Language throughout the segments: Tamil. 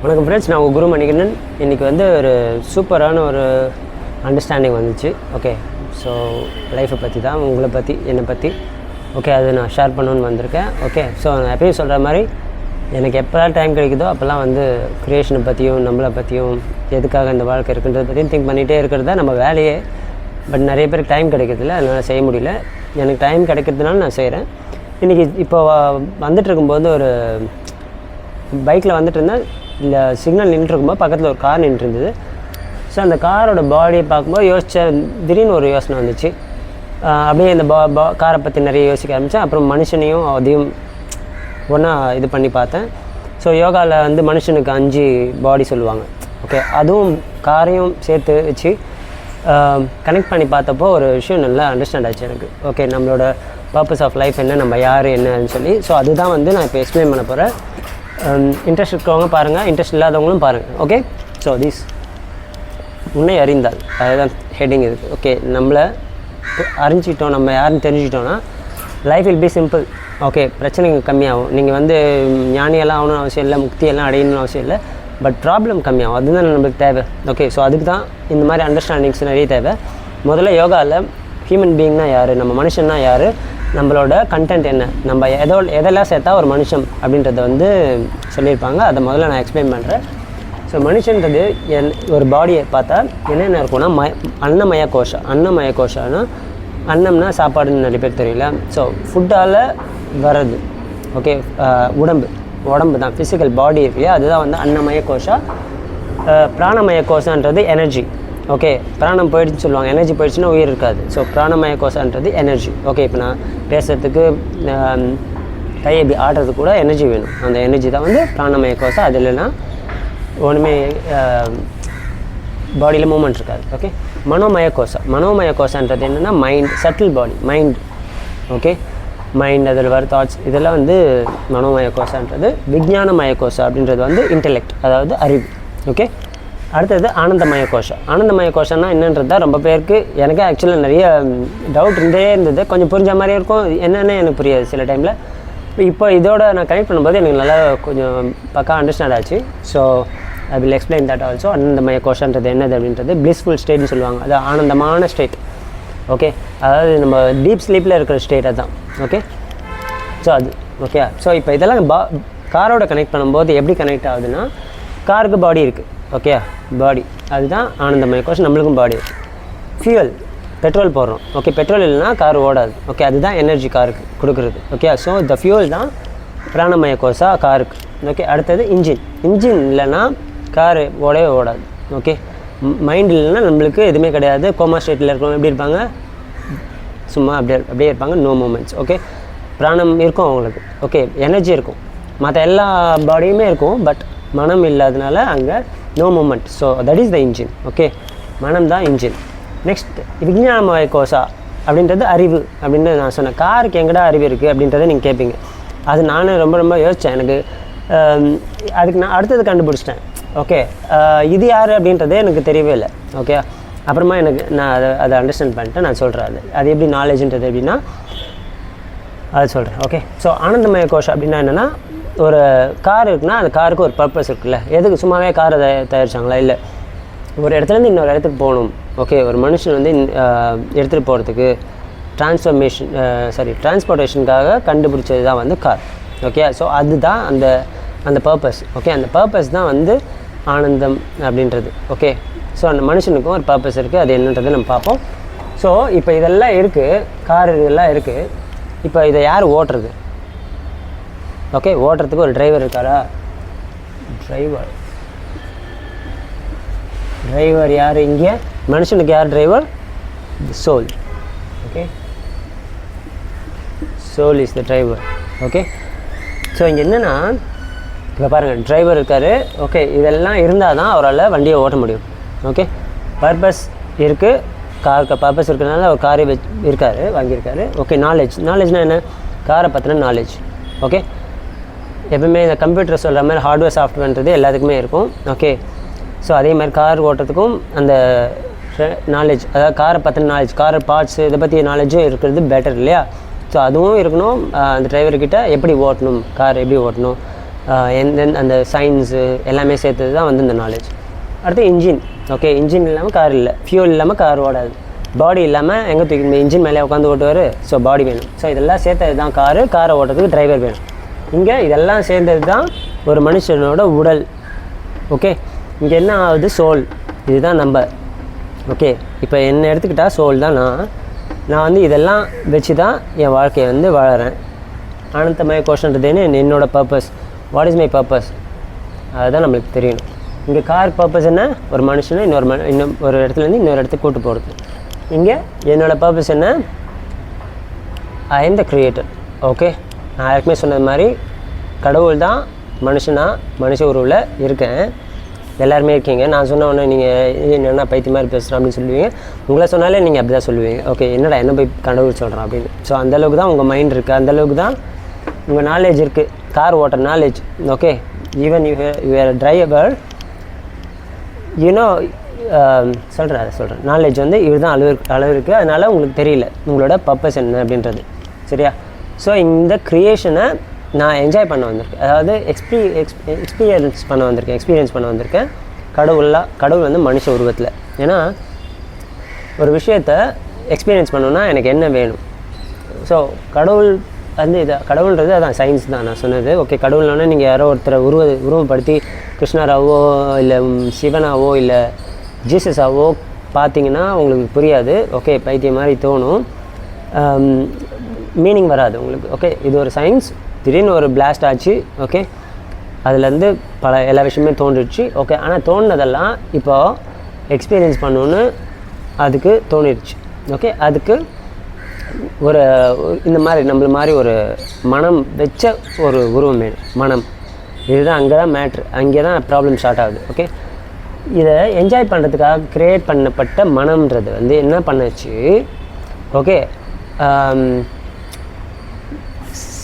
வணக்கம் ஃப்ரெண்ட்ஸ், நான் உங்கள் குரு மணிகண்டன். இன்றைக்கி வந்து ஒரு சூப்பரான ஒரு அண்டர்ஸ்டாண்டிங் வந்துச்சு. ஓகே, ஸோ லைஃப்பை பற்றி தான், உங்களை பற்றி, என்னை பற்றி. ஓகே, அதை நான் ஷேர் பண்ணணுன்னு வந்திருக்கேன். ஓகே, ஸோ நான் எப்பயும் சொல்கிற மாதிரி எனக்கு எப்போலாம் டைம் கிடைக்குதோ அப்போல்லாம் வந்து க்ரியேஷனை பற்றியும் நம்மளை பற்றியும் எதுக்காக இந்த வாழ்க்கை இருக்குன்றதை பற்றியும் திங்க் பண்ணிகிட்டே இருக்கிறது தான் நம்ம வேலையே. பட் நிறைய பேருக்கு டைம் கிடைக்கிறதில்ல, அதனால் செய்ய முடியல. எனக்கு டைம் கிடைக்கிறதுனால நான் செய்கிறேன். இன்றைக்கி இப்போ வந்துட்டு இருக்கும்போது ஒரு பைக்கில் வந்துட்டு இருந்தேன். இல்லை, சிக்னல் நின்றுருக்கும்போது பக்கத்தில் ஒரு கார் நின்றுருந்தது. ஸோ அந்த காரோட பாடியை பார்க்கும்போது யோசித்தேன். திடீர்னு ஒரு யோசனை வந்துச்சு. அப்படியே இந்த காரை பற்றி நிறைய யோசிக்க ஆரம்பித்தேன். அப்புறம் மனுஷனையும் அதையும் ஒன்றா இது பண்ணி பார்த்தேன். ஸோ யோகாவில் வந்து மனுஷனுக்கு 5 பாடி சொல்லுவாங்க. ஓகே, அதுவும் காரையும் சேர்த்து வச்சு கனெக்ட் பண்ணி பார்த்தப்போ ஒரு விஷயம் நல்லா அண்டர்ஸ்டாண்ட் ஆச்சு எனக்கு. ஓகே, நம்மளோட பர்பஸ் ஆஃப் லைஃப் என்ன, நம்ம யார் என்னன்னு சொல்லி. ஸோ அதுதான் வந்து நான் இப்போ எக்ஸ்பிளைன் பண்ண போகிறேன். இன்ட்ரெஸ்ட் இருக்கிறவங்க பாருங்கள், இன்ட்ரெஸ்ட் இல்லாதவங்களும் பாருங்கள். ஓகே, ஸோ திஸ் உன்னை அறிந்தால், அதுதான் ஹெட்டிங் இருக்குது. ஓகே, நம்மளை அறிஞ்சிட்டோம், நம்ம யாருன்னு தெரிஞ்சிட்டோன்னா life will be simple. Okay, பிரச்சனைங்க கம்மியாகும். நீங்கள் வந்து ஞானியெல்லாம் ஆகணும்னு அவசியம் இல்லை, முக்தியெல்லாம் அடையணும்னு அவசியம் இல்லை. பட் ப்ராப்ளம் கம்மியாகும், அதுதான் நம்மளுக்கு தேவை. ஓகே, ஸோ அதுக்கு தான் இந்த மாதிரி அண்டர்ஸ்டாண்டிங்ஸ் நிறைய தேவை. முதல்ல யோகாவில் ஹியூமன் பீயிங்னா யார், நம்ம மனுஷன்னா யார், நம்மளோட கண்டென்ட் என்ன, நம்ம எதெல்லாம் சேர்த்தா ஒரு மனுஷன் அப்படின்றத வந்து சொல்லியிருப்பாங்க. அதை முதல்ல நான் எக்ஸ்பிளைன் பண்ணுறேன். ஸோ மனுஷன்றது ஒரு பாடியை பார்த்தா என்னென்ன இருக்கும்னா அன்னமய கோஷம். அன்னமய கோஷம்னா அன்னம்னா சாப்பாடுன்னு நிறைய பேர் தெரியல. ஸோ ஃபுட்டால் வர்றது. ஓகே, உடம்பு தான், ஃபிசிக்கல் பாடி இருக்கு இல்லையா, அதுதான் வந்து அன்னமய கோஷா. பிராணமய கோஷன்றது எனர்ஜி. ஓகே, பிராணம் போயிடுச்சுன்னு சொல்லுவாங்க, எனர்ஜி போயிடுச்சுன்னா உயிர் இருக்காது. ஸோ பிராணமய கோஷன்றது எனர்ஜி. ஓகே, இப்போ நான் பேசுகிறதுக்கு கை எப்படி ஆடுறதுக்கு கூட எனர்ஜி வேணும். அந்த எனர்ஜி தான் வந்து பிராணமய கோஷம். அது இல்லைன்னா ஒன்றுமே பாடியில் மூமெண்ட் இருக்காது. ஓகே, மனோமய கோஷம். மனோமய கோஷன்றது என்னென்னா mind, subtle body, mind. Okay, mind, அதில் வர தாட்ஸ், இதெல்லாம் வந்து மனோமய கோஷன்றது. விஞ்ஞானமய கோஷம் அப்படின்றது வந்து இன்டெலெக்ட், அதாவது அறிவு. ஓகே, அடுத்தது ஆனந்தமய கோஷம். ஆனந்தமய கோஷம்னா என்னன்றது தான் ரொம்ப பேருக்கு, எனக்கு ஆக்சுவலாக நிறைய டவுட் இருந்தது. கொஞ்சம் புரிஞ்ச மாதிரியே இருக்கும், என்னென்னு எனக்கு புரியாது சில டைமில். இப்போ இதோட நான் கனெக்ட் பண்ணும்போது எனக்கு நல்லா கொஞ்சம் பக்கா அண்டர்ஸ்டாண்ட் ஆச்சு. So I will explain that also. ஆனந்தமய கோஷன்றது என்னது அப்படின்றது பிளிஸ்ஃபுல் ஸ்டேட்னு சொல்லுவாங்க. அது ஆனந்தமான ஸ்டேட். ஓகே, அதாவது நம்ம டீப் ஸ்லீப்பில் இருக்கிற ஸ்டேட் அதுதான். ஓகே, ஸோ அது ஓகே. ஸோ இப்போ இதெல்லாம் காரோட கனெக்ட் பண்ணும்போது எப்படி கனெக்ட் ஆகுதுன்னா, காருக்கு பாடி இருக்குது. ஓகே, பாடி, அதுதான் ஆனந்தமய கோஷம். நம்மளுக்கும் பாடி இருக்குது. ஃபியூயல், பெட்ரோல் போடுறோம். ஓகே, பெட்ரோல் இல்லைனா கார் ஓடாது. ஓகே, அதுதான் எனர்ஜி காருக்கு கொடுக்குறது. ஓகே, ஸோ இந்த ஃபியூயல் தான் பிராணமய கோஷா காருக்கு. ஓகே, அடுத்தது இன்ஜின் இல்லைன்னா கார் ஓடவே ஓடாது. ஓகே, மைண்ட் இல்லைன்னா நம்மளுக்கு எதுவுமே கிடையாது. கோமா ஸ்டேட்டில் இருக்கிறவங்க எப்படி இருப்பாங்க, சும்மா அப்படியே இருப்பாங்க, நோ மூமெண்ட்ஸ். ஓகே, பிராணம் இருக்கும் அவங்களுக்கு. ஓகே, எனர்ஜி இருக்கும், மற்ற எல்லா பாடியுமே இருக்கும். பட் மனம் இல்லாதனால அங்கே no movement. So that is the engine. Okay, மனம் தான் இன்ஜின். நெக்ஸ்ட் விஞ்ஞானமய கோஷா அப்படின்றது அறிவு அப்படின்றது நான் சொன்னேன். காருக்கு எங்கடா அறிவு இருக்குது அப்படின்றத நீங்கள் கேட்பீங்க. அது நானும் ரொம்ப யோசித்தேன். எனக்கு அதுக்கு நான் அடுத்தது கண்டுபிடிச்சிட்டேன். ஓகே, இது யார் அப்படின்றதே எனக்கு தெரியவே இல்லை. ஓகே, அப்புறமா நான் அதை அண்டர்ஸ்டாண்ட் பண்ணிட்டேன். நான் சொல்கிறேன் அது எப்படி நாலேஜ்ன்றது எப்படின்னா அது சொல்கிறேன். ஓகே, ஸோ ஆனந்தமய கோஷம் அப்படின்னா என்னென்னா, ஒரு கார் இருக்குன்னா அந்த காருக்கு ஒரு பர்பஸ் இருக்குல்ல. எதுக்கு சும்மாவே காரை தயாரிச்சாங்களா? இல்லை, ஒரு இடத்துலேருந்து இன்னொரு இடத்துக்கு போகணும். ஓகே, ஒரு மனுஷன் வந்து எடுத்துகிட்டு போகிறதுக்கு டிரான்ஸ்போர்ட்டேஷனுக்காக கண்டுபிடிச்சது தான் வந்து கார். ஓகே, ஸோ அதுதான் அந்த பர்பஸ். ஓகே, அந்த பர்பஸ் தான் வந்து ஆனந்தம் அப்படின்றது. ஓகே, ஸோ அந்த மனுஷனுக்கும் ஒரு பர்பஸ் இருக்குது. அது என்னன்றது நம்ம பார்ப்போம். ஸோ இப்போ இதெல்லாம் இருக்குது, கார் இதெல்லாம் இருக்குது. இப்போ இதை யார் ஓட்டுறது? ஓகே, ஓட்டுறதுக்கு ஒரு டிரைவர் இருக்காரா? டிரைவர் யார்? இங்கே மனுஷனுக்கு யார் driver? Soul. Okay, soul is the driver. Okay, so இங்கே என்னென்னா, இப்போ பாருங்கள், டிரைவர் இருக்கார். ஓகே, இதெல்லாம் இருந்தால் தான் அவரால் வண்டியை ஓட்ட முடியும். ஓகே, பர்பஸ் இருக்குது, காருக்கு பர்பஸ் இருக்கிறதுனால அவர் காரை வாங்கியிருக்காரு. ஓகே, நாலேஜ்னால் என்ன? காரை பற்றின நாலேஜ். ஓகே, எப்பவுமே இந்த கம்ப்யூட்டர் சொல்கிற மாதிரி ஹார்ட்வேர் சாஃப்ட்வேர்ன்றது எல்லாத்துக்குமே இருக்கும். ஓகே, ஸோ அதே மாதிரி கார் ஓட்டுறதுக்கும் அந்த நாலேஜ், அதாவது காரை பற்றின நாலேஜ், கார் பார்ட்ஸ் இதை பற்றி நாலேஜும் இருக்கிறது பெட்டர் இல்லையா? ஸோ அதுவும் இருக்கணும். அந்த டிரைவர்கிட்ட எப்படி ஓட்டணும், கார் எப்படி ஓட்டணும், எந்தெந்த அந்த சயின்ஸு எல்லாமே சேர்த்தது தான் வந்து இந்த நாலேஜ். அடுத்து இன்ஜின். ஓகே, இன்ஜின் இல்லாமல் கார் இல்லை, ஃபியூல் இல்லாமல் கார் ஓடாது, பாடி இல்லாமல் எங்கே தூக்கி இன்ஜின் மேலே உட்காந்து ஓட்டுவார். ஸோ பாடி வேணும். ஸோ இதெல்லாம் சேர்த்தது தான் காரை ஓட்டுறதுக்கு டிரைவர் வேணும். இங்கே இதெல்லாம் சேர்ந்தது தான் ஒரு மனுஷனோட உடல். ஓகே, இங்கே என்ன ஆகுது? சோல். இதுதான் நம்ம. ஓகே, இப்போ என்ன எடுத்துக்கிட்டால் சோல் தான் நான் வந்து இதெல்லாம் வச்சு தான் என் வாழ்க்கையை வந்து வாழறேன். ஆனந்தமய கோஷன்றதுன்னு என்னோடய purpose. What is my purpose? அதுதான் நம்மளுக்கு தெரியணும். இங்கே கார் பர்பஸ் என்ன? ஒரு மனுஷனை இன்னும் ஒரு இடத்துலேருந்து இன்னொரு இடத்துக்கு கூட்டு போகிறது. இங்கே என்னோடய பர்பஸ் என்ன? I am the creator. Okay, நான் யாருக்குமே சொன்னது மாதிரி கடவுள் தான் மனுஷ உருவில் இருக்கேன். எல்லாருமே இருக்கீங்க. நான் சொன்ன உடனே நீங்கள் என்னென்னா பைத்திய மாதிரி பேசுகிறேன் அப்படின்னு சொல்லுவீங்க. உங்களை சொன்னாலே நீங்கள் அப்படி தான் சொல்லுவீங்க. ஓகே, என்னடா என்ன போய் கடவுள் சொல்கிறேன் அப்படின்னு. ஸோ அந்தளவுக்கு தான் உங்கள் மைண்ட் இருக்குது, அந்தளவுக்கு தான் உங்கள் நாலேஜ் இருக்குது, கார் ஓட்டுற knowledge. Okay, even you are driver, you know சொல்கிறேன் நாலேஜ் வந்து இதுதான் அளவு இருக்குது. அதனால் உங்களுக்கு தெரியல உங்களோட பர்பஸ் என்ன அப்படின்றது. சரியா? ஸோ இந்த க்ரியேஷனை நான் என்ஜாய் பண்ண வந்திருக்கேன். அதாவது எக்ஸ்பீரியன்ஸ் பண்ண வந்திருக்கேன். கடவுள் வந்து மனுஷ உருவத்தில். ஏன்னா ஒரு விஷயத்தை எக்ஸ்பீரியன்ஸ் பண்ணணுன்னா எனக்கு என்ன வேணும்? ஸோ கடவுள் வந்து கடவுள்ன்றது அதான் சயின்ஸ் தான் நான் சொன்னது. ஓகே, கடவுள்னோடனே நீங்கள் யாரோ ஒருத்தரை உருவப்படுத்தி கிருஷ்ணராவோ இல்லை சிவனாவோ இல்லை ஜீசஸாவோ பார்த்தீங்கன்னா உங்களுக்கு புரியாது. ஓகே, பைத்தியம் மாதிரி தோணும், மீனிங் வராது உங்களுக்கு. ஓகே, இது ஒரு சயின்ஸ். திடீர்னு ஒரு பிளாஸ்ட் ஆச்சு. ஓகே, அதுலேருந்து எல்லா விஷயமே தோன்றிடுச்சு. ஓகே, ஆனால் தோணுனதெல்லாம் இப்போது எக்ஸ்பீரியன்ஸ் பண்ணணுன்னு அதுக்கு தோணிடுச்சு. ஓகே, அதுக்கு ஒரு இந்த மாதிரி நம்மள மாதிரி ஒரு மனம் வச்ச ஒரு உருவம் வேணும். மனம் இதுதான், அங்கே தான் மேட்ரு, அங்கே தான் ப்ராப்ளம் ஸ்டார்ட் ஆகுது. ஓகே, இதை என்ஜாய் பண்ணுறதுக்காக க்ரியேட் பண்ணப்பட்ட மனம்ன்றது வந்து என்ன பண்ணுச்சு? ஓகே,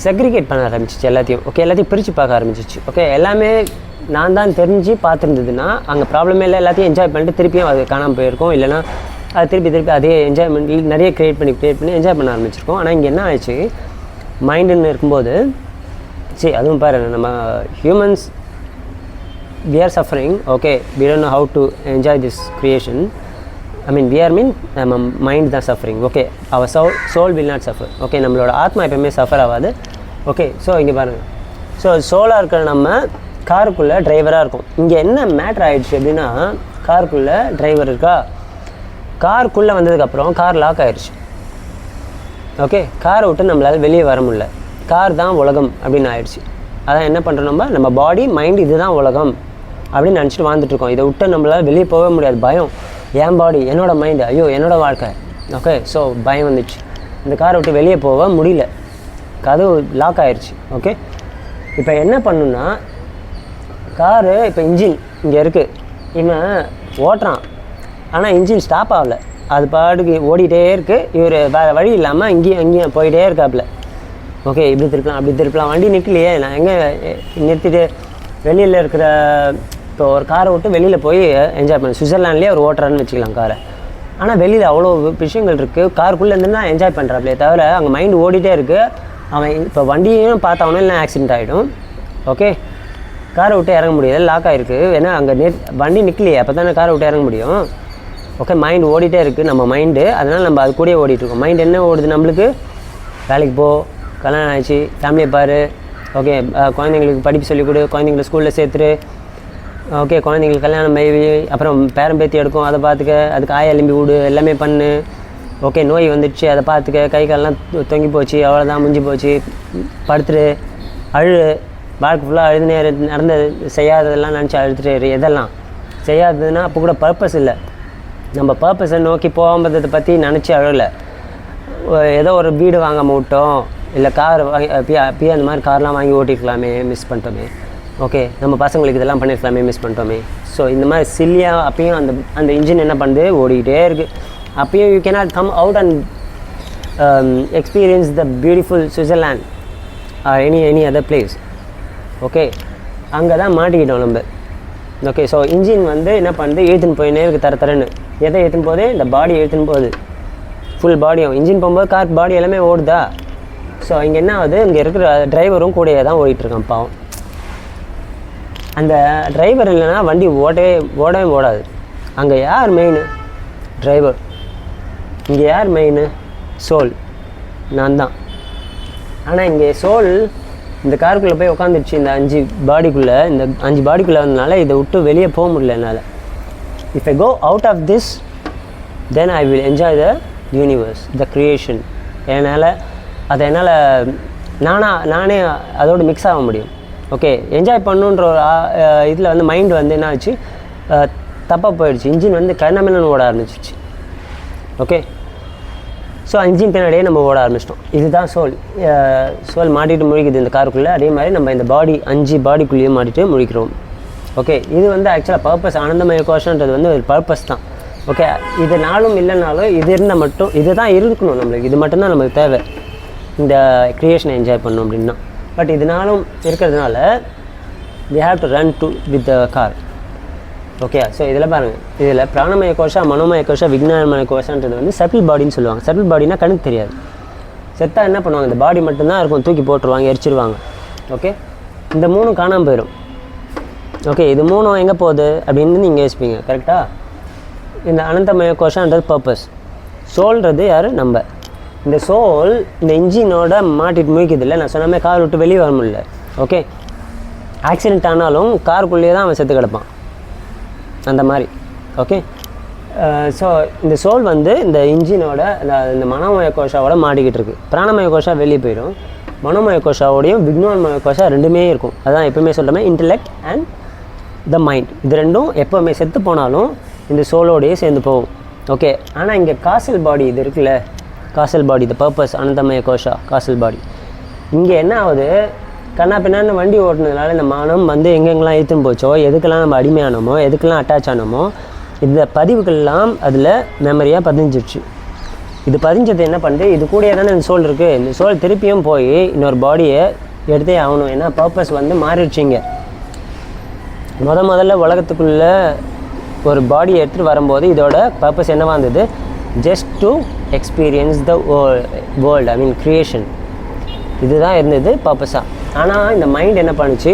செக்ரிகேட் பண்ண ஆரம்பிச்சிச்சு எல்லாத்தையும். ஓகே, எல்லாத்தையும் பிரித்து பார்க்க ஆரம்பிச்சிச்சு. ஓகே, எல்லாமே நான் தான் தெரிஞ்சு பார்த்துருந்ததுன்னா அங்கே ப்ராப்ளமே இல்லை. எல்லாத்தையும் என்ஜாய் பண்ணிட்டு திருப்பியும் அது காணாமல் போயிருக்கோம். இல்லைனா அது திருப்பி அதே என்ஜாய்மெண்ட் நிறைய க்ரியேட் பண்ணி என்ஜாய் பண்ண ஆரம்பிச்சிருக்கோம். ஆனால் இங்கே என்ன ஆயிடுச்சு? மைண்டுன்னு இருக்கும்போது சரி, அதுவும் பாருங்கள், நம்ம humans we are suffering. Okay, we don't know how to enjoy this creation. I mean, நம்ம மைண்ட் தான் suffering. Okay, our soul will not suffer. Okay, நம்மளோட ஆத்மா எப்போயுமே சஃபர் ஆகாது. ஓகே, ஸோ இங்கே பாருங்கள், ஸோ சோலாக இருக்கிற நம்ம காருக்குள்ளே டிரைவராக இருக்கும். இங்கே என்ன மேட்ரு ஆகிடுச்சு அப்படின்னா, காருக்குள்ளே டிரைவர் இருக்கா, காருக்குள்ளே வந்ததுக்கப்புறம் கார் லாக் ஆகிடுச்சு. ஓகே, காரை விட்டு நம்மளால் வெளியே வர முடியல. கார் தான் உலகம் அப்படின்னு ஆயிடுச்சு. அதான் என்ன பண்ணுறோம், நம்ம பாடி மைண்ட் இதுதான் உலகம் அப்படின்னு நினச்சிட்டு வாழ்ந்துட்டுருக்கோம். இதை விட்டு நம்மளால் வெளியே போகவே முடியாது. பயம், என் பாடி, என்னோடய மைண்டு, ஐயோ என்னோடய வாழ்க்கை. ஓகே, ஸோ பயம் வந்துடுச்சு. இந்த காரை விட்டு வெளியே போக முடியல, கதவு லாக் ஆயிடுச்சு. ஓகே, இப்போ என்ன பண்ணுன்னா, காரு இப்போ இன்ஜின் இங்கே இருக்குது, இவன் ஓட்டுறான், ஆனால் இன்ஜின் ஸ்டாப் ஆகலை, அது பாட்டுக்கு ஓடிட்டே இருக்குது. இவர் வேறு வழி இல்லாமல் அங்கேயும் போயிட்டே இருக்காப்புல. ஓகே, இப்படி திருப்பலாம் அப்படி திருப்பலாம், வண்டி நிற்கலையே, நான் எங்கே நிறுத்திட்டு வெளியில் இருக்கிற இப்போ ஒரு காரை விட்டு வெளியில் போய் என்ஜாய் பண்ண சுவிட்சர்லாண்ட்லேயே அவர் ஓட்டுறான்னு வச்சுக்கலாம் காரை. ஆனால் வெளியில் அவ்வளோ விஷயங்கள் இருக்குது, காருக்குள்ளே இருந்து தான் என்ஜாய் பண்ணுறாப்லே தவிர அங்கே மைண்டு ஓடிட்டே இருக்குது. அவன் இப்போ வண்டியையும் பார்த்தாவனும் இல்லை ஆக்சிடென்ட் ஆகிடும். ஓகே, காரை விட்டு இறங்க முடியாது, லாக் ஆகிருக்கு. ஏன்னா அங்கே வண்டி நிற்கலையே, அப்போ தானே காரை விட்டு இறங்க முடியும். ஓகே, மைண்டு ஓடிட்டே இருக்குது நம்ம மைண்டு, அதனால் நம்ம அது கூடயே ஓடிட்டுருக்கோம். மைண்டு என்ன ஓடுது நம்மளுக்கு? வேலைக்கு போ, கல்யாணம் ஆகிடுச்சு, ஃபேமிலியை பாரு, ஓகே குழந்தைங்களுக்கு படிப்பு சொல்லிக் கொடு, குழந்தைங்கள ஸ்கூலில் சேர்த்துரு, ஓகே குழந்தைங்களுக்கு கல்யாணம் மேவி, அப்புறம் பேரம் பேத்தி எடுக்கும், அதை பார்த்துக்க, அதுக்கு ஆயா எலும்பி விடு, எல்லாமே பண்ணு. ஓகே, நோய் வந்துடுச்சு, அதை பார்த்துக்க, கை காலெலாம் தொங்கி போச்சு, அவ்வளோதான் முடிஞ்சு போச்சு, படுத்துரு, அழு, வாழ்க்கை ஃபுல்லாக அழுதுனே நடந்தது செய்யாததெல்லாம் நினச்சி அழுதுட்டு, எதெல்லாம் செய்யாததுன்னா அப்போ கூட பர்பஸ் இல்லை. நம்ம பர்பஸை நோக்கி போகாமதை பற்றி நினச்சி அழலை. ஏதோ ஒரு வீடு வாங்காமல் விட்டோம், இல்லை கார் வாங்கி அப்பயே அந்த மாதிரி கார்லாம் வாங்கி ஓட்டிருக்கலாமே, மிஸ் பண்ணிட்டோமே. ஓகே, நம்ம பசங்களுக்கு இதெல்லாம் பண்ணியிருக்கலாமே, மிஸ் பண்ணிட்டோமே. ஸோ இந்த மாதிரி சில்லியாக அப்பயும் அந்த இன்ஜின் என்ன பண்ணுது, ஓடிக்கிட்டே இருக்குது. அப்பயும் you cannot come out and experience the beautiful Switzerland any other place. Okay, அங்கே தான் மாட்டிக்கிட்டோம் நம்ம. ஓகே, ஸோ இன்ஜின் வந்து என்ன பண்ணுது, இழுத்துன்னு போயினே இருக்குது தரன்னு. எதை இழுத்துன்னு போகுது? இந்த பாடி இழுத்துன்னு போகுது, ஃபுல் பாடியும். இன்ஜின் போகும்போது கார் பாடி எல்லாமே ஓடுதா. ஸோ இங்கே என்ன ஆகுது, இங்கே இருக்கிற டிரைவரும் கூடயே தான் ஓடிட்டுருக்கான் பாவம். அந்த டிரைவர் இல்லைன்னா வண்டி ஓடவே ஓடாது. அங்கே யார் மெயின்? டிரைவர். இங்கே யார் மெயின்? சோல், நான் தான். ஆனால் இங்கே சோல் இந்த காருக்குள்ளே போய் உட்காந்துருச்சு, இந்த 5 பாடிக்குள்ளே. இந்த 5 பாடிக்குள்ளே வந்தனால இதை விட்டு வெளியே போக முடியல என்னால். If I go out of this then I will enjoy the universe, the creation. என்னால் நானே அதோடு மிக்ஸ் ஆக முடியும். ஓகே, என்ஜாய் பண்ணுன்ற ஒரு இதில் வந்து மைண்ட் வந்து என்ன ஆச்சு, தப்பாக போயிடுச்சு. இன்ஜின் வந்து கண்ணமென்னு ஓட ஆரம்பிச்சிச்சு. ஓகே, ஸோ இன்ஜின் பின்னாடியே நம்ம ஓட ஆரம்பிச்சிட்டோம். இதுதான் சோல் மாட்டிட்டு முழிக்குது இந்த காருக்குள்ளே. அதே மாதிரி நம்ம இந்த 5 பாடிக்குள்ளேயே மாட்டிட்டு முழிக்கிறோம். ஓகே, இது வந்து ஆக்சுவலாக பர்பஸ். ஆனந்தமய கோஷன்றது வந்து ஒரு பர்பஸ் தான். ஓகே, இது நாளும் இல்லைனாலும் இது இருந்தால் மட்டும் இது தான் இருக்கணும் நம்மளுக்கு. இது மட்டும்தான் நமக்கு தேவை இந்த க்ரியேஷனை என்ஜாய் பண்ணணும் அப்படின்னா. பட் இதனாலும் இருக்கிறதுனால we have to run with the car. Okay, so இதில் பாருங்கள், இதில் பிராணமய கோஷா, மனோமய கோஷா, விஞ்ஞானமய கோஷான்றது வந்து செட்டில் பாடின்னு சொல்லுவாங்க. செட்டில் பாடினா கணக்கு தெரியாது. செத்தா என்ன பண்ணுவாங்க, இந்த பாடி மட்டும்தான் இருக்கும், தூக்கி போட்டுருவாங்க, எரிச்சிருவாங்க. ஓகே, இந்த 3 காணாமல் போயிடும். ஓகே, இது 3 எங்கே போகுது அப்படின்னு நீங்கள் யோசிப்பீங்க. கரெக்டாக? இந்த அனந்தமய கோஷான்றது பர்பஸ். சோல்ன்றது யார்? நம்ம. இந்த சோல் இந்த இன்ஜினோட மாட்டிட்டு முழிக்குது இல்லை, நான் சொன்னாமே கார் விட்டு வெளியே வர முடியல. ஓகே, ஆக்சிடென்ட் ஆனாலும் காருக்குள்ளேயே தான் அவன் செத்து கிடப்பான், அந்த மாதிரி. ஓகே, ஸோ இந்த சோல் வந்து இந்த இன்ஜினோட இந்த மனோமய கோஷாவோட மாட்டிக்கிட்டு இருக்குது. பிராணமய கோஷா வெளியே போயிடும். மனோமய கோஷாவோடையும் விக்னோன்மய கோஷா ரெண்டுமே இருக்கும். அதான் எப்போவுமே சொல்கிறோமே, இன்டெலெக்ட் அண்ட் த மைண்ட். இது ரெண்டும் எப்போவுமே செத்து போனாலும் இந்த சோலோடையே சேர்ந்து போகும். ஓகே, ஆனால் இங்கே காசல் பாடி இது இருக்குல்ல, காசல் பாடி, த பர்பஸ், அனந்தமய கோஷா, காசல் பாடி. இங்கே என்ன ஆகுது, கண்ணா பின்னான்னு வண்டி ஓட்டுனதுனால இந்த மனம் வந்து எங்கெங்கெல்லாம் இழுத்துன்னு போச்சோ, எதுக்கெல்லாம் நம்ம அடிமையானோமோ, எதுக்கெல்லாம் அட்டாச் ஆனோமோ, இந்த பதிவுகள்லாம் அதில் மெமரியாக பதிஞ்சிடுச்சு. இது பதிஞ்சது என்ன பண்ணுது, இது கூடயே தானே இந்த சோல் இருக்குது. இந்த சோல் திருப்பியும் போய் இன்னொரு பாடியை எடுத்தே ஆகணும். ஏன்னா பர்பஸ் வந்து மாறிடுச்சிங்க. முதல்ல உலகத்துக்குள்ளே ஒரு பாடியை எடுத்துகிட்டு வரும்போது இதோட பர்பஸ் என்னவாக இருந்தது, just to experience the world, I mean creation. இதுதான் இருந்தது பர்பஸாக. ஆனால் இந்த மைண்ட் என்ன பண்ணுச்சு,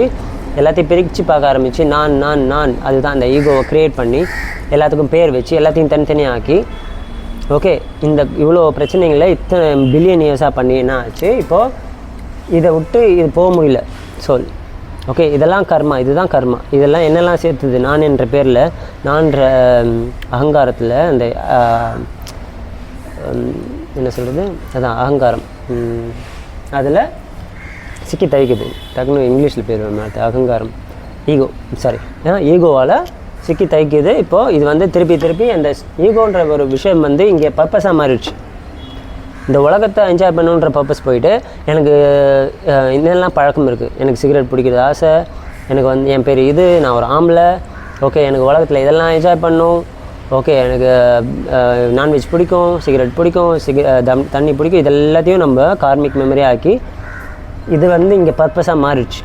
எல்லாத்தையும் பிரித்து பார்க்க ஆரம்பிச்சு, நான் அதுதான் அந்த ஈகோவை க்ரியேட் பண்ணி எல்லாத்துக்கும் பேர் வச்சு எல்லாத்தையும் தனித்தனியாக ஆக்கி. ஓகே, இந்த இவ்வளோ பிரச்சனைகளை இத்தனை பில்லியன் இயர்ஸாக பண்ணி என்ன ஆச்சு, இப்போது இதை விட்டு இது போக முடியல சோல். ஓகே, இதெல்லாம் கர்மா, இதுதான் கர்மா. இதெல்லாம் என்னெல்லாம் சேர்த்துது, நான் என்ற பேரில், நான்ற அகங்காரத்தில், அந்த என்ன சொல்கிறது, அதான் அகங்காரம், அதில் சிக்கி தவிக்குது. டக்குன்னு இங்கிலீஷில் பேர் மாற்று, அகங்காரம், ஈகோ, சாரி, ஈகோவால் சிக்கி தவிக்குது. இப்போது இது வந்து திருப்பி அந்த ஈகோன்ற ஒரு விஷயம் வந்து இங்கே பர்பஸாக மாறிடுச்சு. இந்த உலகத்தை என்ஜாய் பண்ணுன்ற பர்பஸ் போயிட்டு, எனக்கு இதெல்லாம் பழக்கம் இருக்குது, எனக்கு சிகரெட் பிடிக்கிறது ஆசை, எனக்கு வந்து என் பேர் இது, நான் ஒரு ஆம்பளை. ஓகே, எனக்கு உலகத்தில் இதெல்லாம் என்ஜாய் பண்ணும். ஓகே, எனக்கு நான்வெஜ் பிடிக்கும், சிகரெட் பிடிக்கும், தண்ணி பிடிக்கும். இது எல்லாத்தையும் நம்ம கார்மிக் மெமரி ஆக்கி இது வந்து இங்கே பர்பஸாக மாறிடுச்சு.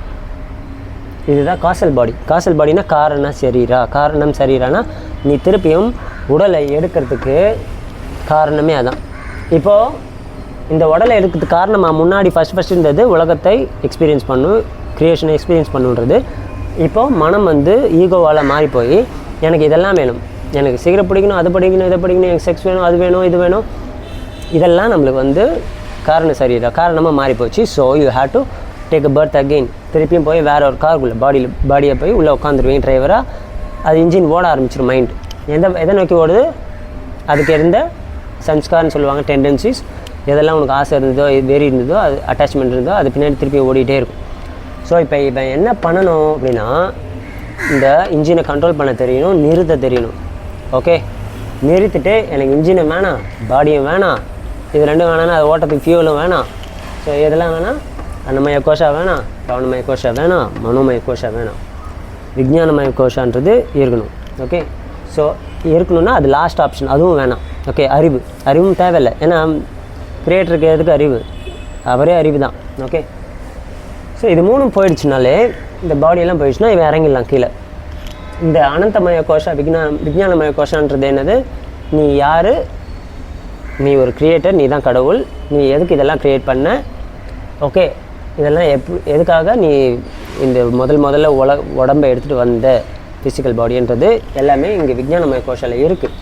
இதுதான் காசல் பாடி. காசல் பாடினா காரணம் சரீரானா நீ திருப்பியும் உடலை எடுக்கிறதுக்கு காரணமே அதான். இப்போது இந்த உடலை எடுக்கிறதுக்கு காரணமாக முன்னாடி ஃபஸ்ட் இருந்தது உலகத்தை எக்ஸ்பீரியன்ஸ் பண்ணும், க்ரியேஷனை எக்ஸ்பீரியன்ஸ் பண்ணுன்றது. இப்போது மனம் வந்து ஈகோவால் மாறி போய் எனக்கு இதெல்லாம் வேணும், எனக்கு சிகரெட் பிடிக்கணும், அது பிடிக்கணும், இதை பிடிக்கணும், எனக்கு செக்ஸ் வேணும், அது வேணும், இது வேணும், இதெல்லாம் நம்மளுக்கு வந்து காரணமாக மாறி போச்சு. So you have to take a birth again. திருப்பியும் போய் வேறு ஒரு காருக்குள்ளே பாடியை போய் உள்ளே உட்காந்துருவீங்க டிரைவராக. அது இன்ஜின் ஓட ஆரம்பிச்சிடும். மைண்ட் எதை நோக்கி ஓடுது, அதுக்கு இருந்த சன்ஸ்கார்னு சொல்லுவாங்க, டெண்டன்சிஸ், எதெல்லாம் உனக்கு ஆசை இருந்ததோ, வெறி இருந்ததோ, அது அட்டாச்மெண்ட் இருந்ததோ, அது பின்னாடி திருப்பி ஓடிட்டே இருக்கும். ஸோ இப்போ என்ன பண்ணணும் அப்படின்னா, இந்த இன்ஜினை கண்ட்ரோல் பண்ண தெரியணும், நிறுத்த தெரியணும். ஓகே, நிறுத்திட்டு எனக்கு இன்ஜினும் வேணாம், பாடியும் வேணாம், இது ரெண்டும் வேணான்னா அது ஓட்டத்துக்கு ஃபியூலும் வேணாம். ஸோ இதெல்லாம் வேணாம், அன்னமய கோஷா வேணாம், பிராணமய கோஷா வேணாம், மனோமய கோஷா வேணாம், விஞ்ஞானமய கோஷான்றது இருக்கணும். ஓகே, ஸோ இருக்கணும்னா அது லாஸ்ட் ஆப்ஷன், அதுவும் வேணாம். ஓகே, அறிவும் தேவையில்லை. ஏன்னா கிரியேட்டருக்கு எதுக்கு அறிவு, அவரே அறிவு தான். ஓகே, ஸோ இது 3 போயிடுச்சுனாலே, இந்த பாடியெல்லாம் போயிடுச்சுன்னா இவன் இறங்கிடலாம் கீழே. இந்த அனந்தமய கோஷா, விஞ்ஞானமய கோஷான்றது என்னது, நீ யார், நீ ஒரு கிரியேட்டர், நீ தான் கடவுள், நீ எதுக்கு இதெல்லாம் க்ரியேட் பண்ண, ஓகே, இதெல்லாம் எதுக்காக நீ இந்த முதல்ல உடம்பை எடுத்துகிட்டு வந்த ஃபிசிக்கல் பாடின்றது எல்லாமே இங்கே விஞ்ஞானமய கோஷாவில் இருக்குது.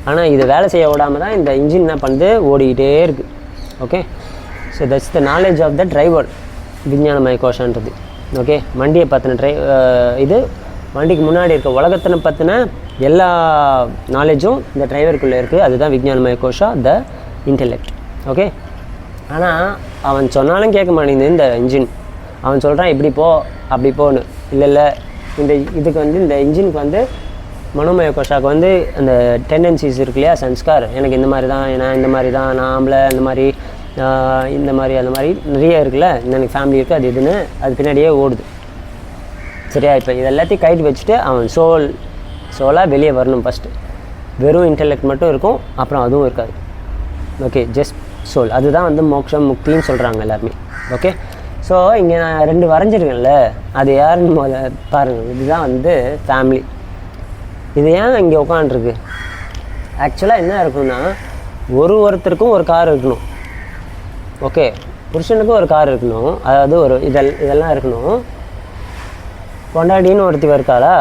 ஆனால் இது வேலை செய்ய விடாமல் தான் இந்த இன்ஜின் என்ன பண்ணுது, ஓடிக்கிட்டே இருக்குது. Okay, so that's the knowledge of the driver, விஞ்ஞானமய கோஷன்றது. ஓகே, வண்டியை பற்றின இது வண்டிக்கு முன்னாடி இருக்க உலகத்தினை பற்றின எல்லா நாலேஜும் இந்த டிரைவருக்குள்ளே இருக்குது. அதுதான் விஞ்ஞானமய கோஷா, த இன்டெலெக்ட். ஓகே, ஆனால் அவன் சொன்னாலும் கேட்க மாட்டேங்குது இந்த இன்ஜின். அவன் சொல்கிறான் இப்படி போ அப்படி போன்னு. இல்லை இதுக்கு வந்து இந்த இன்ஜினுக்கு வந்து மனோமய கோஷாவுக்கு வந்து அந்த டெண்டன்சிஸ் இருக்கு இல்லையா, சன்ஸ்கார், எனக்கு இந்த மாதிரி தான், நான் இந்த மாதிரி தான், நான் ஆம்பளை, இந்த மாதிரி அந்த மாதிரி நிறைய இருக்குல்ல, எனக்கு ஃபேமிலி இருக்குது, அது இதுன்னு அது பின்னாடியே ஓடுது. சரியா? இப்போ இது எல்லாத்தையும் கைட்டு வச்சுட்டு அவன் சோலாக வெளியே வரணும். ஃபஸ்ட்டு வெறும் இன்டெலெக்ட் மட்டும் இருக்கும், அப்புறம் அதுவும் இருக்காது. Okay, just soul. அதுதான் வந்து மோட்சம், முக்தின்னு சொல்கிறாங்க எல்லாருமே. ஓகே, ஸோ இங்கே நான் 2 வரைஞ்சிருக்கேன்ல, அது யாருன்னு முதல்ல பாருங்கள். இதுதான் வந்து ஃபேமிலி. இது ஏன் இங்கே உட்காந்துருக்கு? ஆக்சுவலாக என்ன இருக்குன்னா, ஒருத்தருக்கும் ஒரு கார் இருக்கணும். ஓகே, புருஷனுக்கும் ஒரு கார் இருக்கணும், அதாவது ஒரு இதெல்லாம் இருக்கணும். பொண்டாட்டின்னு ஒருத்தி இருக்காளா,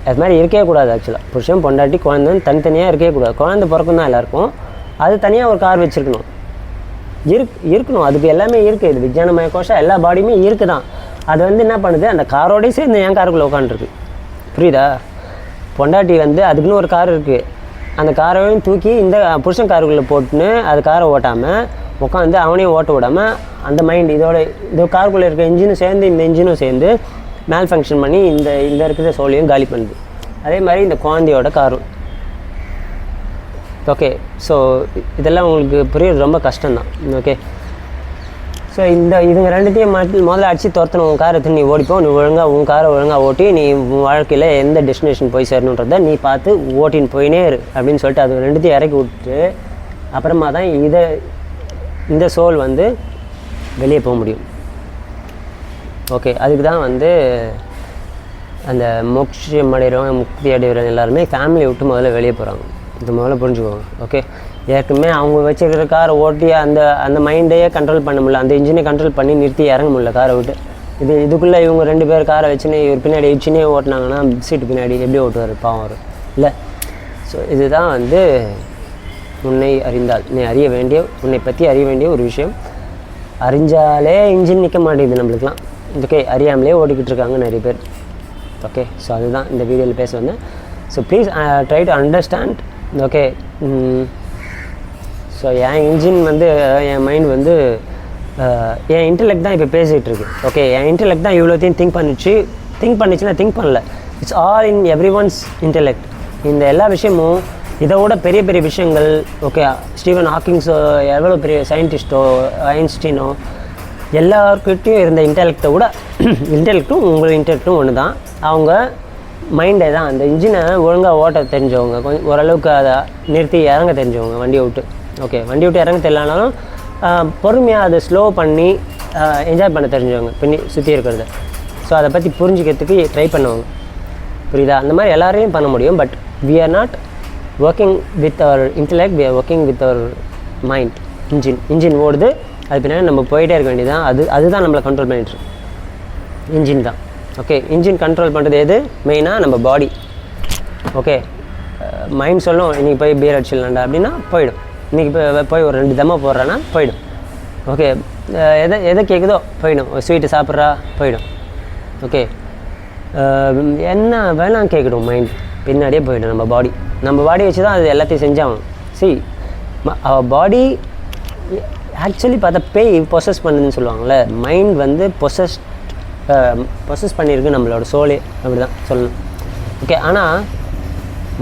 அது மாதிரி இருக்கவே கூடாது. ஆக்சுவலாக புருஷன் பொண்டாட்டி குழந்தைன்னு தனித்தனியாக இருக்கவே கூடாது. குழந்தை பிறக்கும் தான் எல்லாருக்கும், அது தனியாக ஒரு கார் வச்சுருக்கணும். இருக்கணும், அதுக்கு எல்லாமே இருக்குது. இது விஞ்ஞானமய கோஷம் எல்லா பாடியுமே இருக்குது தான். அது வந்து என்ன பண்ணுது, அந்த காரோடய சேர்ந்து என் காருக்குள்ளே உட்காந்துருக்கு. புரியுதா? பொண்டாட்டி வந்து அதுக்குன்னு ஒரு கார் இருக்குது, அந்த காரையும் தூக்கி இந்த புருஷன் காருக்குள்ளே போட்டுன்னு அது காரை ஓட்டாமல் உட்காந்து அவனையும் ஓட்ட விடாமல் அந்த மைண்ட் இந்த காருக்குள்ளே இருக்க இன்ஜினும் சேர்ந்து இந்த இன்ஜினும் சேர்ந்து மேல் ஃபங்க்ஷன் பண்ணி இந்த இருக்கிற சோலையும் காலி பண்ணுது. அதே மாதிரி இந்த குழந்தையோட காரும். ஓகே, ஸோ இதெல்லாம் உங்களுக்கு புரியுறது ரொம்ப கஷ்டம்தான். ஓகே, ஸோ இதுங்க ரெண்டுத்தையும் முதல்ல அடித்து துரத்தணும். உன் காரை எடுத்து நீ ஓடிப்போம், நீ உன் காரை ஒழுங்காக ஓட்டி நீ வாழ்க்கையில் எந்த டெஸ்டினேஷன் போய் சேரணுன்றதை நீ பார்த்து ஓட்டின்னு போயினே இரு அப்படின்னு சொல்லிட்டு அது ரெண்டுத்தையும் இறக்கி விட்டுட்டு அப்புறமா தான் இந்த சோல் வந்து வெளியே போக முடியும். ஓகே, அதுக்கு தான் வந்து அந்த மோட்சம் அடைகிறவங்க, முக்தி அடைகிறவங்க எல்லாருமே ஃபேமிலியை விட்டு முதல்ல வெளியே போகிறாங்க. இது முதல்ல புரிஞ்சுக்கோங்க. ஓகே, ஏற்கனவே அவங்க வச்சுருக்கிற காரை ஓட்டி அந்த மைண்டையே கண்ட்ரோல் பண்ண முடியல, அந்த இன்ஜினை கண்ட்ரோல் பண்ணி நிறுத்தி இறங்க முடியல காரை விட்டு. இதுக்குள்ளே இவங்க 2 பேர் காரை வச்சுன்னு இவர் பின்னாடி இச்சினே ஓட்டினாங்கன்னா சீட்டு பின்னாடி எப்படி ஓட்டுவார், பாவம் வரும் இல்லை? ஸோ இதுதான் வந்து உன்னை அறிந்தால் நீ உன்னை பற்றி அறிய வேண்டிய ஒரு விஷயம். அறிஞ்சாலே இன்ஜின் நிற்க மாட்டேங்குது நம்மளுக்குலாம். ஓகே, அறியாமலே ஓடிக்கிட்டு இருக்காங்க நிறைய பேர். ஓகே, ஸோ அதுதான் இந்த வீடியோவில் பேச வந்தேன். So please try to understand. Okay, so N engine வந்து என் மைண்ட் வந்து என் இன்டெலெக்ட் தான் இப்போ பேசிகிட்டு இருக்கு. ஓகே, என் இன்டெலெக்ட் தான் இவ்வளோத்தையும் திங்க் பண்ணிச்சுன்னா திங்க் பண்ணல. It's all in every once intellect. இந்த எல்லா விஷயமும் இதை விட பெரிய பெரிய விஷயங்கள். ஓகே, ஸ்டீவன் ஹாக்கிங்ஸோ எவ்வளோ பெரிய சயின்டிஸ்ட்டோ ஐன்ஸ்டீனோ எல்லாருக்கிட்டையும் இருந்த இன்டெலெக்ட்டும் உங்கள் இன்டெலெக்ட்டும் ஒன்று தான். அவங்க மைண்டே தான். அந்த இன்ஜினை ஒழுங்காக ஓட்ட தெரிஞ்சவங்க, கொஞ்சம் ஓரளவுக்கு அதை நிறுத்தி இறங்க தெரிஞ்சவங்க வண்டியை விட்டு. ஓகே, வண்டி விட்டு இறங்க தெரியலனாலும் பொறுமையாக அதை ஸ்லோ பண்ணி என்ஜாய் பண்ண தெரிஞ்சவங்க பின்னி சுற்றி இருக்கிறத. ஸோ அதை பற்றி புரிஞ்சுக்கிறதுக்கு ட்ரை பண்ணுவாங்க. புரியுதா? அந்த மாதிரி எல்லாரையும் பண்ண முடியும். But we are not working with our intellect, we are working with our mind. Engine ஓடுது, அது பின்னாடி நம்ம போயிட்டே இருக்க வேண்டியதான். அதுதான் நம்மளை கண்ட்ரோல் பண்ணிட்டுருக்கு, இன்ஜின் தான். ஓகே, இன்ஜின் கண்ட்ரோல் பண்ணுறது எது மெயினாக? நம்ம பாடி. ஓகே, மைண்ட் சொல்லும் இன்றைக்கி போய் பீர் அடிச்சிடலாண்டா அப்படின்னா போயிடும். இன்றைக்கி போய் ஒரு 2 தம்மா போடுறான்னா போயிடும். ஓகே, எதை கேட்குதோ போயிடும். ஒரு ஸ்வீட்டு சாப்பிட்றா போயிடும். ஓகே, என்ன வேணாம் கேட்கணும் மைண்ட், பின்னாடியே போயிடும். நம்ம பாடி வச்சு தான் அது எல்லாத்தையும் செஞ்சாகும். பாடி ஆக்சுவலி பார்த்தா பேய் பொசஸ் பண்ணுதுன்னு சொல்லுவாங்கள்ல, மைண்ட் வந்து பொசஸ் பண்ணியிருக்கு நம்மளோட சோலே, அப்படி தான் சொல்லணும். ஓகே, ஆனால்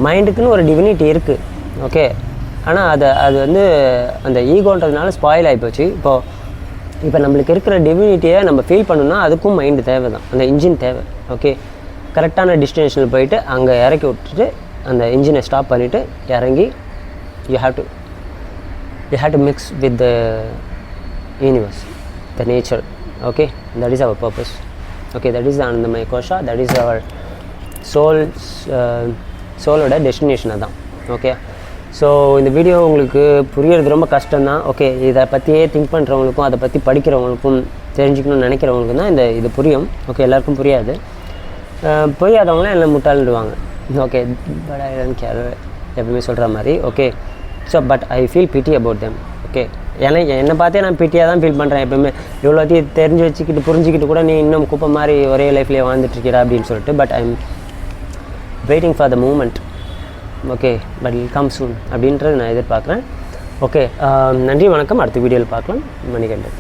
மைண்டுக்குன்னு ஒரு டிவினிட்டி இருக்குது. ஓகே, ஆனால் அது வந்து அந்த ஈகோன்றதுனால ஸ்பாயில் ஆகிப்போச்சு. இப்போ நம்மளுக்கு இருக்கிற டிவினிட்டியை நம்ம ஃபீல் பண்ணணும்னா அதுக்கும் மைண்டு தேவை தான், அந்த இன்ஜின் தேவை. ஓகே, கரெக்டான டெஸ்டினேஷனில் போயிட்டு அங்கே இறக்கி விட்டுட்டு அந்த இன்ஜினை ஸ்டாப் பண்ணிவிட்டு இறங்கி you have to mix with the universe, the nature. Okay, that is our purpose. Okay, that is ஆனந்தமய கோஷா, தட் இஸ் அவர் சோலோட டெஸ்டினேஷனை தான். ஓகே, ஸோ இந்த வீடியோ உங்களுக்கு புரியறது ரொம்ப கஷ்டம்தான். ஓகே, இதை பற்றியே திங்க் பண்ணுறவங்களுக்கும் அதை பற்றி படிக்கிறவங்களுக்கும் தெரிஞ்சுக்கணும்னு நினைக்கிறவங்களுக்கு தான் இது புரியும். ஓகே, எல்லாருக்கும் புரியாது. புரியாதவங்களாம் எல்லாம் முட்டாளிடுவாங்க. Okay, but I don't care எப்பவுமே சொல்கிற மாதிரி. Okay, so but I feel pity about them. Okay, ஏன்னா என்னை பார்த்தே நான் பிட்டியாக தான் ஃபீல் பண்ணுறேன் எப்பவுமே. இவ்வளோத்தையும் தெரிஞ்சு வச்சுக்கிட்டு புரிஞ்சுக்கிட்டு கூட நீ இன்னும் குப்பை மாதிரி ஒரே லைஃப்லேயே வாழ்ந்துட்டுருக்கிறா அப்படின்னு சொல்லிட்டு. But I am waiting for the moment. Okay, but I'll come soon அப்படின்றது நான் எதிர்பார்க்குறேன். ஓகே, நன்றி, வணக்கம். அடுத்த வீடியோவில் பார்க்கலாம். மணிகண்டன்.